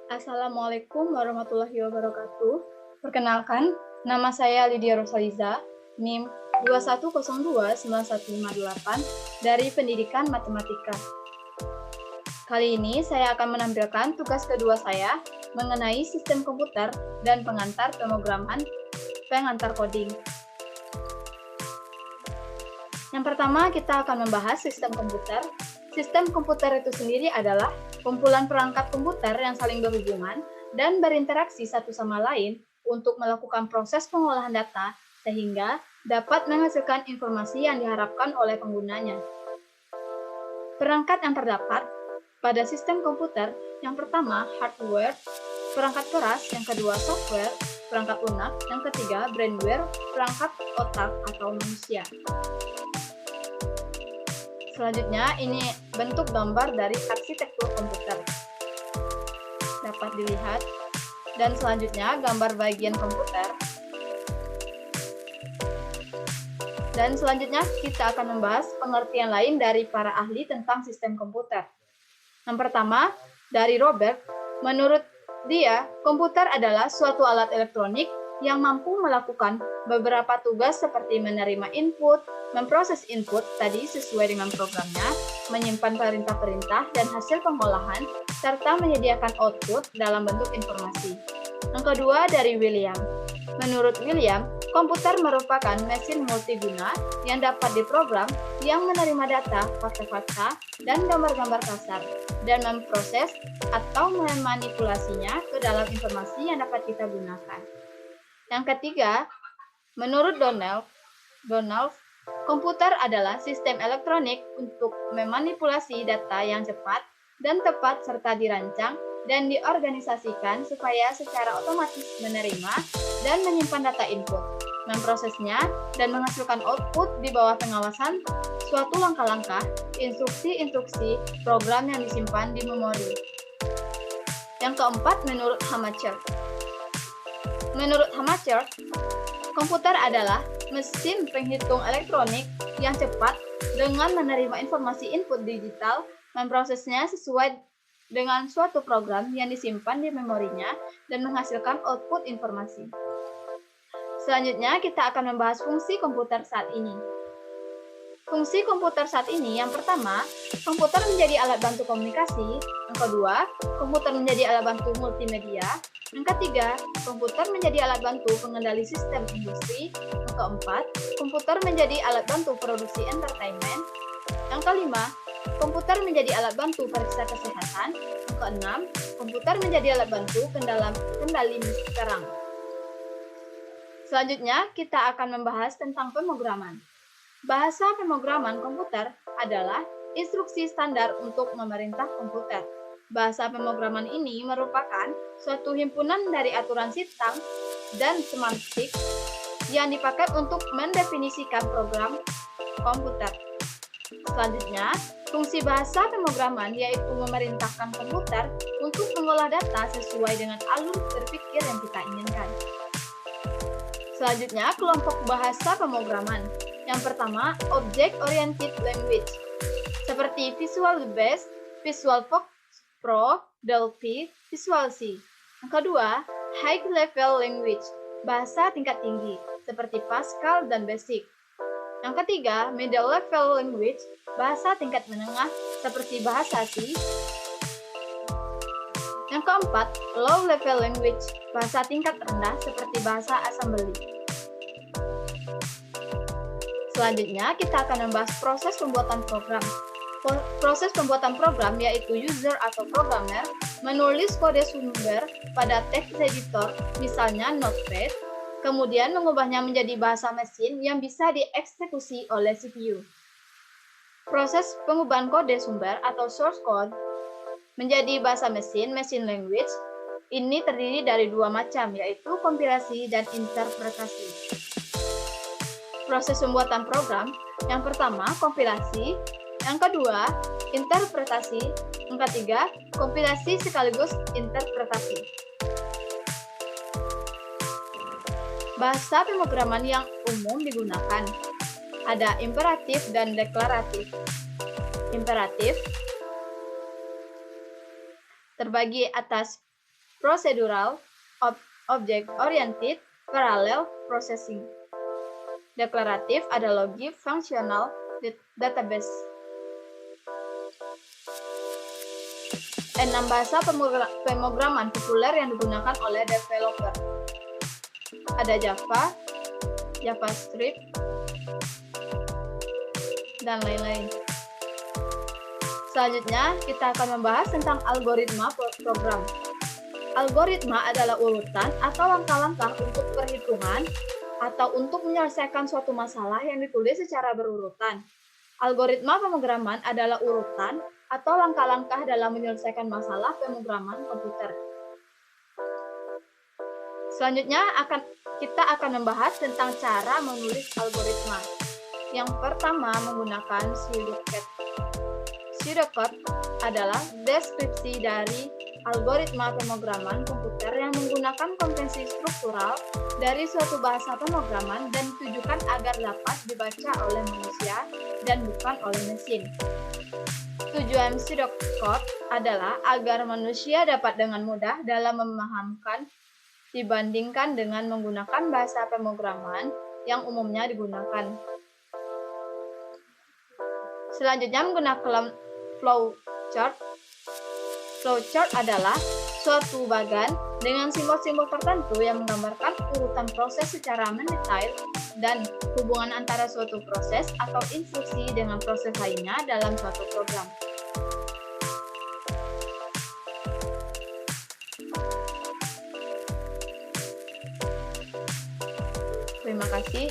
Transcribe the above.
Assalamualaikum warahmatullahi wabarakatuh. Perkenalkan, nama saya Lydia Rosaliza, NIM 21029158 dari Pendidikan Matematika. Kali ini saya akan menampilkan tugas kedua saya mengenai sistem komputer dan pengantar pemrograman pengantar coding. Yang pertama, kita akan membahas sistem komputer. Sistem komputer itu sendiri adalah kumpulan perangkat komputer yang saling berhubungan dan berinteraksi satu sama lain untuk melakukan proses pengolahan data sehingga dapat menghasilkan informasi yang diharapkan oleh penggunanya. Perangkat yang terdapat pada sistem komputer yang pertama hardware, perangkat keras, yang kedua software, perangkat lunak, yang ketiga brainware, perangkat otak atau manusia. Selanjutnya, ini bentuk gambar dari arsitektur komputer. Dapat dilihat. Dan selanjutnya, gambar bagian komputer. Dan selanjutnya, kita akan membahas pengertian lain dari para ahli tentang sistem komputer. Yang pertama, dari Robert, menurut dia, komputer adalah suatu alat elektronik yang mampu melakukan beberapa tugas seperti menerima input, memproses input tadi sesuai dengan programnya, menyimpan perintah-perintah dan hasil pengolahan, serta menyediakan output dalam bentuk informasi. Yang kedua dari William. Menurut William, komputer merupakan mesin multiguna yang dapat diprogram yang menerima data, fakta-fakta, dan gambar-gambar kasar, dan memproses atau memanipulasinya ke dalam informasi yang dapat kita gunakan. Yang ketiga, menurut Donald, komputer adalah sistem elektronik untuk memanipulasi data yang cepat dan tepat serta dirancang dan diorganisasikan supaya secara otomatis menerima dan menyimpan data input, memprosesnya, dan menghasilkan output di bawah pengawasan suatu langkah-langkah, instruksi-instruksi program yang disimpan di memori. Yang keempat, menurut Hamacher. Menurut Hamacher, komputer adalah mesin penghitung elektronik yang cepat dengan menerima informasi input digital, memprosesnya sesuai dengan suatu program yang disimpan di memorinya, dan menghasilkan output informasi. Selanjutnya, kita akan membahas fungsi komputer saat ini. Fungsi komputer saat ini, yang pertama, komputer menjadi alat bantu komunikasi. Yang kedua, komputer menjadi alat bantu multimedia. Yang ketiga, komputer menjadi alat bantu pengendali sistem industri. Yang keempat, komputer menjadi alat bantu produksi entertainment. Yang kelima, komputer menjadi alat bantu periksa kesehatan. Yang keenam, komputer menjadi alat bantu kendali perang. Selanjutnya, kita akan membahas tentang pemrograman. Bahasa pemrograman komputer adalah instruksi standar untuk memerintah komputer. Bahasa pemrograman ini merupakan suatu himpunan dari aturan sintaks dan semantik yang dipakai untuk mendefinisikan program komputer. Selanjutnya, fungsi bahasa pemrograman yaitu memerintahkan komputer untuk mengolah data sesuai dengan alur berpikir yang kita inginkan. Selanjutnya, kelompok bahasa pemrograman. Yang pertama, Object-Oriented Language, seperti Visual Basic, Visual Fox Pro, Delphi, Visual C. Yang kedua, High Level Language, bahasa tingkat tinggi, seperti Pascal dan Basic. Yang ketiga, Middle Level Language, bahasa tingkat menengah, seperti bahasa C. Yang keempat, Low Level Language, bahasa tingkat rendah, seperti bahasa assembly. Selanjutnya, kita akan membahas proses pembuatan program. Proses pembuatan program yaitu user atau programmer menulis kode sumber pada text editor, misalnya Notepad, kemudian mengubahnya menjadi bahasa mesin yang bisa dieksekusi oleh CPU. Proses pengubahan kode sumber atau source code menjadi bahasa mesin, machine language, ini terdiri dari dua macam, yaitu kompilasi dan interpretasi. Proses pembuatan program, yang pertama kompilasi, yang kedua interpretasi, yang ketiga kompilasi sekaligus interpretasi. Bahasa pemrograman yang umum digunakan ada imperatif dan deklaratif. Imperatif terbagi atas procedural, object-oriented, parallel processing. Deklaratif ada logic, functional, database. 6 bahasa pemrograman populer yang digunakan oleh developer. Ada Java, JavaScript, dan lain-lain. Selanjutnya, kita akan membahas tentang algoritma program. Algoritma adalah urutan atau langkah-langkah untuk perhitungan atau untuk menyelesaikan suatu masalah yang ditulis secara berurutan. Algoritma pemrograman adalah urutan atau langkah-langkah dalam menyelesaikan masalah pemrograman komputer. Selanjutnya kita akan membahas tentang cara menulis algoritma. Yang pertama menggunakan pseudocode. Pseudocode adalah deskripsi dari algoritma pemrograman komputer yang menggunakan konvensi struktural dari suatu bahasa pemrograman dan ditujukan agar dapat dibaca oleh manusia dan bukan oleh mesin. Tujuan pseudocode adalah agar manusia dapat dengan mudah dalam memahamkan dibandingkan dengan menggunakan bahasa pemrograman yang umumnya digunakan. Selanjutnya menggunakan flowchart. Flowchart adalah suatu bagan dengan simbol-simbol tertentu yang menggambarkan urutan proses secara mendetail dan hubungan antara suatu proses atau instruksi dengan proses lainnya dalam suatu program. Terima kasih.